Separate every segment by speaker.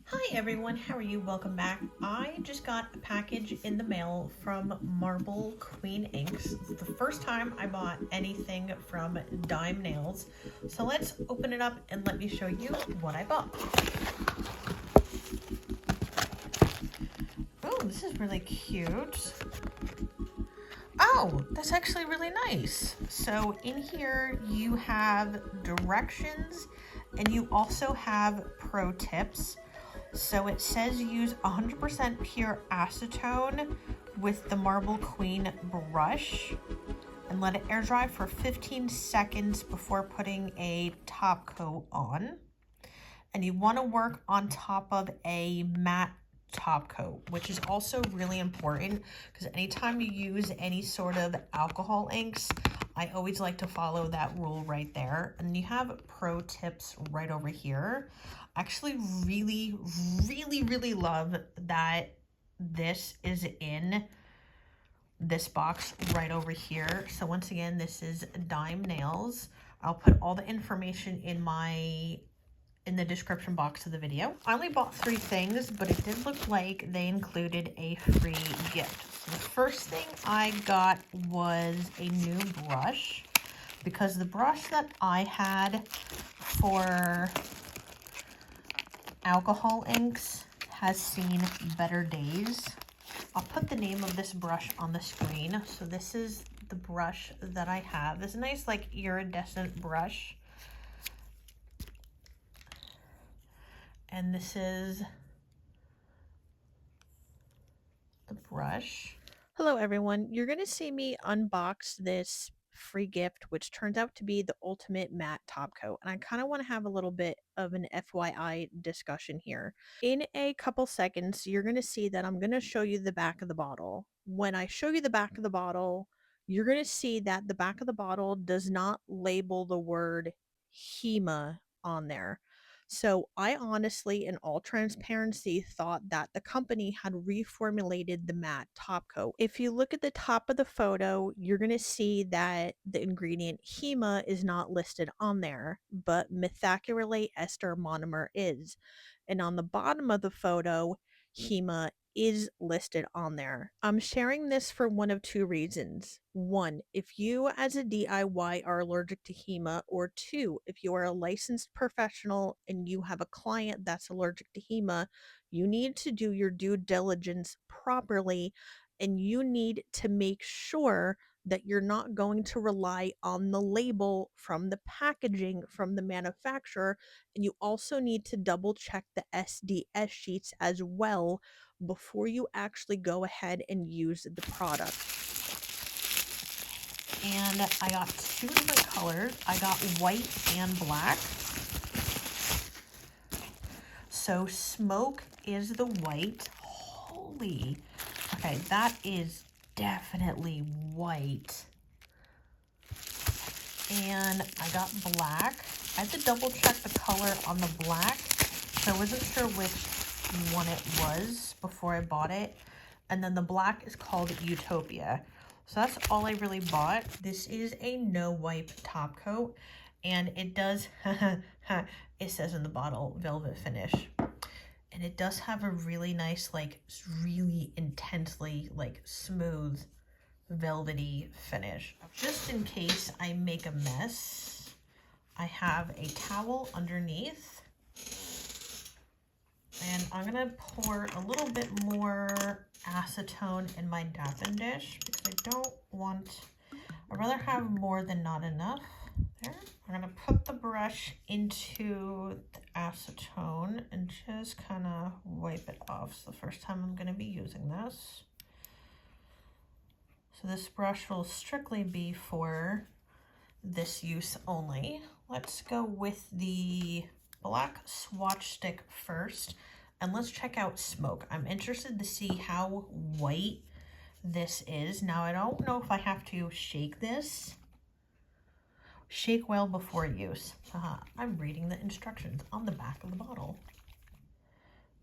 Speaker 1: Hi everyone, how are you? Welcome back. I just got a package in the mail from Marble Queen Inks. It's the first time I bought anything from DYME Nails. So let's open it up and let me show you what I bought. Oh, this is really cute. Oh, that's actually really nice. So in here you have directions and you also have pro tips. So it says use 100% pure acetone with the Marble Queen brush and let it air dry for 15 seconds before putting a top coat on. And you want to work on top of a matte top coat, which is also really important because anytime you use any sort of alcohol inks, I always like to follow that rule right there. And you have pro tips right over here. I actually really love that this is in this box right over here. So once again, this is DYME Nails. I'll put all the information in the description box of the video. I only bought 3 things, but it did look like they included a free gift. So the first thing I got was a new brush because the brush that I had for alcohol inks has seen better days. I'll put the name of this brush on the screen. So this is the brush that I have. This nice like iridescent brush. And this is the brush. Hello everyone, you're going to see me unbox this free gift, which turns out to be the ultimate matte top coat. And I kind of want to have a little bit of an FYI discussion here. In a couple seconds, you're going to see that I'm going to show you the back of the bottle. When I show you the back of the bottle, you're going to see that the back of the bottle does not label the word HEMA on there. So I honestly, in all transparency, thought that the company had reformulated the matte top coat. If you look at the top of the photo, you're going to see that the ingredient HEMA is not listed on there, but methacrylate ester monomer is. And on the bottom of the photo, HEMA is listed on there. I'm sharing this for one of 2 reasons. 1, if you as a DIY are allergic to HEMA, or 2, if you are a licensed professional and you have a client that's allergic to HEMA, you need to do your due diligence properly and you need to make sure that you're not going to rely on the label from the packaging from the manufacturer, and you also need to double check the SDS sheets as well before you actually go ahead and use the product. And I got 2 different colors. I got white and black. So smoke is the white. Holy. Okay, that is definitely white. And I got black. I had to double check the color on the black, so I wasn't sure which one it was before I bought it. And then the black is called Utopia. So that's all I really bought. This is a no wipe top coat, and it does, it says in the bottle, velvet finish. And it does have a really nice, like really intensely like smooth velvety finish. Just in case I make a mess, I have a towel underneath, and I'm gonna pour a little bit more acetone in my dappen dish because I'd rather have more than not enough. There. I'm gonna put the brush into the acetone and just kind of wipe it off. It's the first time I'm gonna be using this. So this brush will strictly be for this use only. Let's go with the black swatch stick first, and let's check out smoke. I'm interested to see how white this is. Now, I don't know if I have to shake this. Shake well before use. I'm reading the instructions on the back of the bottle.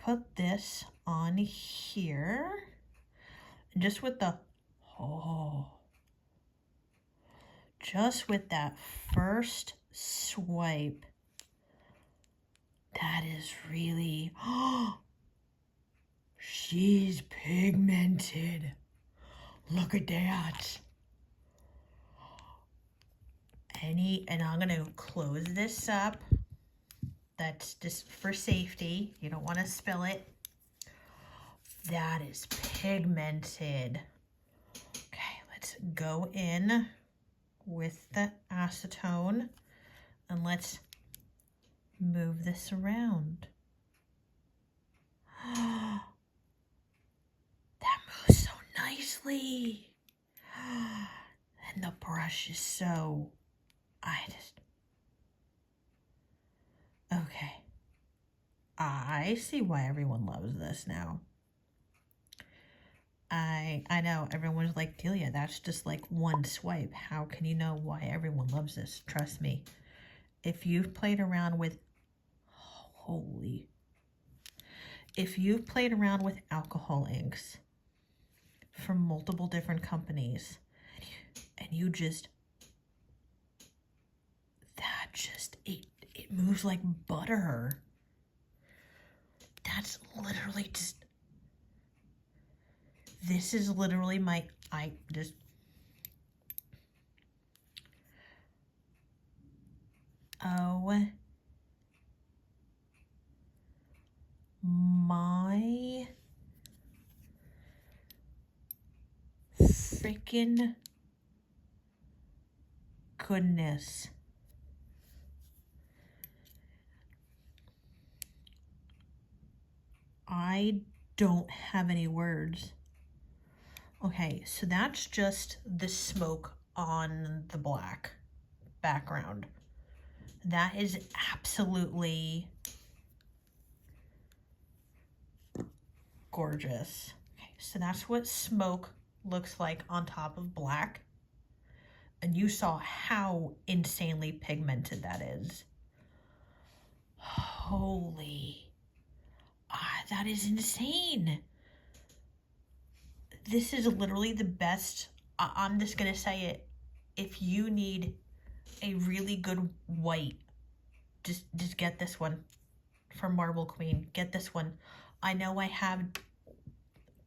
Speaker 1: Put this on here, and just with the, just with that first swipe. That is really, she's pigmented. Look at that. And I'm gonna close this up. That's just for safety. You don't want to spill it. That is pigmented. Okay, let's go in with the acetone and let's move this around. That moves so nicely. And the brush is so, okay. I see why everyone loves this now. I know everyone's like, Delia, that's just like one swipe. How can you know why everyone loves this? Trust me. If you've played around with, if you've played around with alcohol inks from multiple different companies and you just, it moves like butter. That's literally just, this is literally my, my freaking goodness. I don't have any words. Okay, so that's just the smoke on the black background. That is absolutely gorgeous. Okay, so that's what smoke looks like on top of black. And you saw how insanely pigmented that is. Holy, that is insane. This is literally the best. I'm just gonna say it. If you need a really good white, just get this one from Marble Queen. Get this one. I know I have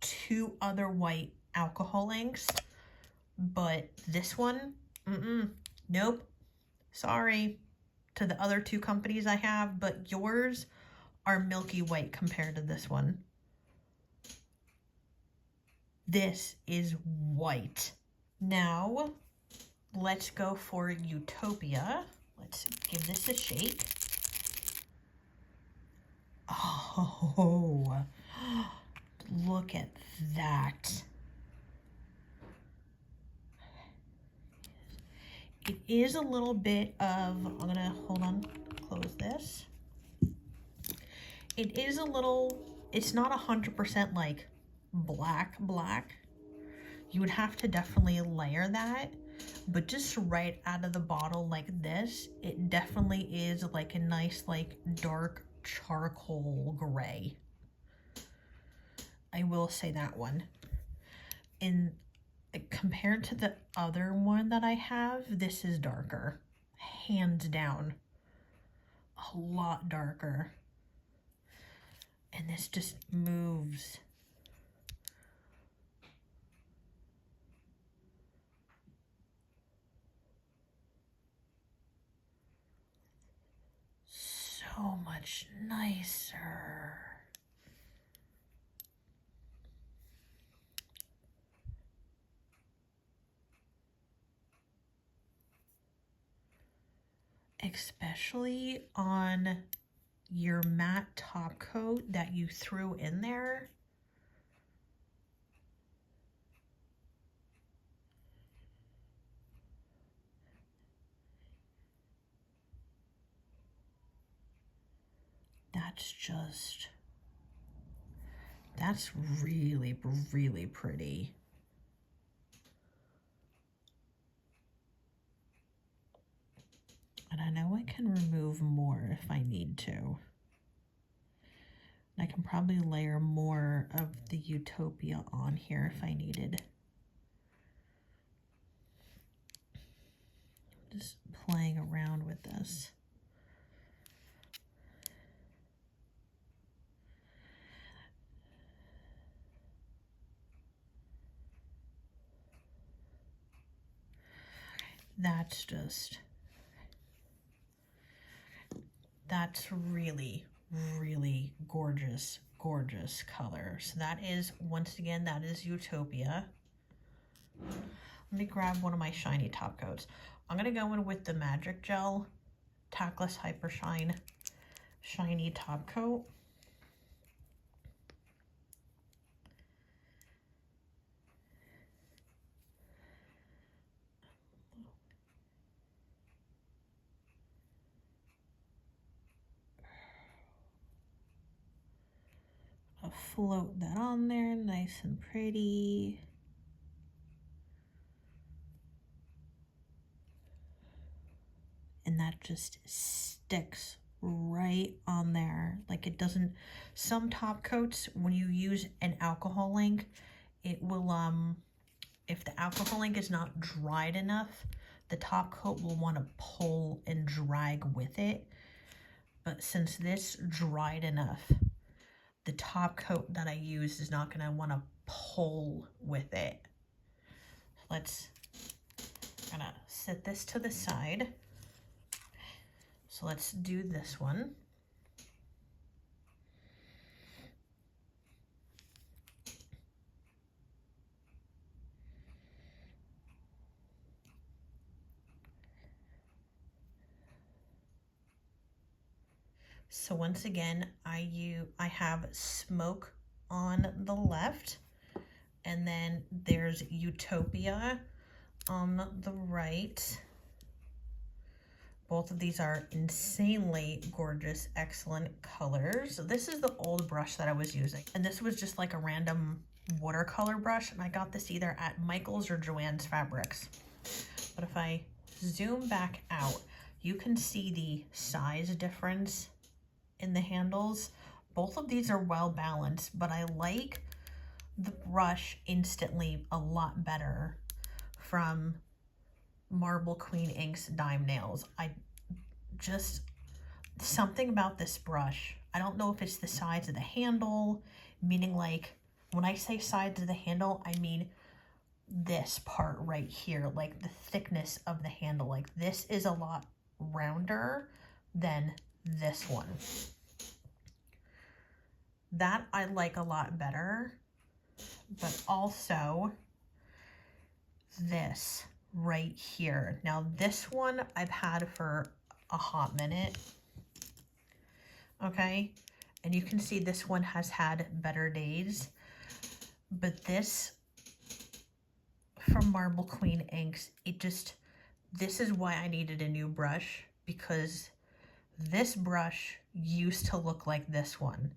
Speaker 1: 2 other white alcohol inks, but this one, nope. Sorry to the other 2 companies I have, but yours are milky white compared to this one. This is white. Now, let's go for Utopia. Let's give this a shake. Oh, look at that. It is a little bit of, I'm gonna, hold on, close this. It is a little, it's not 100% like black. You would have to definitely layer that, but just right out of the bottle like this, it definitely is like a nice like dark charcoal gray. I will say that one. In compared to the other one that I have, this is darker, hands down, a lot darker. And this just moves. So much nicer. Especially on your matte top coat that you threw in there. That's really, really pretty. And I know I can remove more if I need to. I can probably layer more of the Utopia on here if I needed. Just playing around with this. that's really, really gorgeous, gorgeous color. So that is, once again, that is Utopia. Let me grab one of my shiny top coats. I'm gonna go in with the Magic Gel Tackless Hyper Shine Shiny Top Coat. I'll float that on there, nice and pretty. And that just sticks right on there. Like it doesn't, some top coats, when you use an alcohol ink, it will, if the alcohol ink is not dried enough, the top coat will want to pull and drag with it. But since this dried enough, the top coat that I use is not going to want to pull with it. I'm gonna set this to the side. So let's do this one. So once again, I have Smoke on the left, and then there's Utopia on the right. Both of these are insanely gorgeous, excellent colors. So this is the old brush that I was using, and this was just like a random watercolor brush, and I got this either at Michael's or Joann's Fabrics. But if I zoom back out, you can see the size difference in the handles. Both of these are well balanced, but I like the brush instantly a lot better from Marble Queen Ink's DYME Nails. Something about this brush, I don't know if it's the size of the handle, meaning like when I say size of the handle, I mean this part right here, like the thickness of the handle. Like this is a lot rounder than this one. That I like a lot better, but also this right here. Now this one I've had for a hot minute, okay? And you can see this one has had better days, but this from Marble Queen Inks, this is why I needed a new brush, because this brush used to look like this one,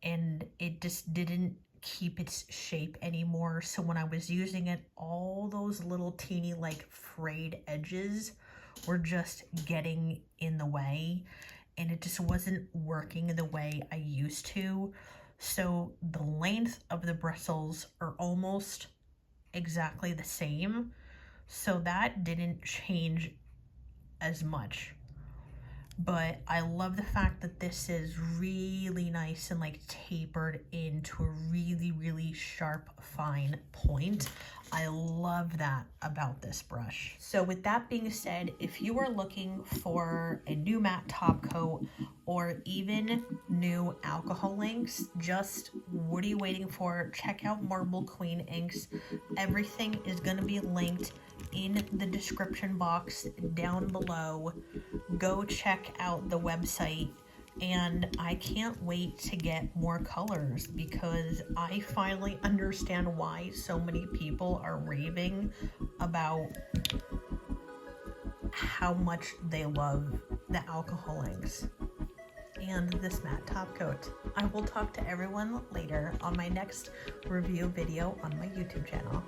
Speaker 1: and it just didn't keep its shape anymore. So when I was using it, all those little teeny like frayed edges were just getting in the way, and it just wasn't working the way I used to. So the length of the bristles are almost exactly the same, so that didn't change as much. But I love the fact that this is really nice and like tapered into a really, really sharp, fine point. I love that about this brush. So with that being said, if you are looking for a new matte top coat or even new alcohol inks, just what are you waiting for? Check out Marble Queen Inks. Everything is going to be linked in the description box down below. Go check out the website, and I can't wait to get more colors, because I finally understand why so many people are raving about how much they love the alcohol inks and this matte top coat. I will talk to everyone later on my next review video on my YouTube channel.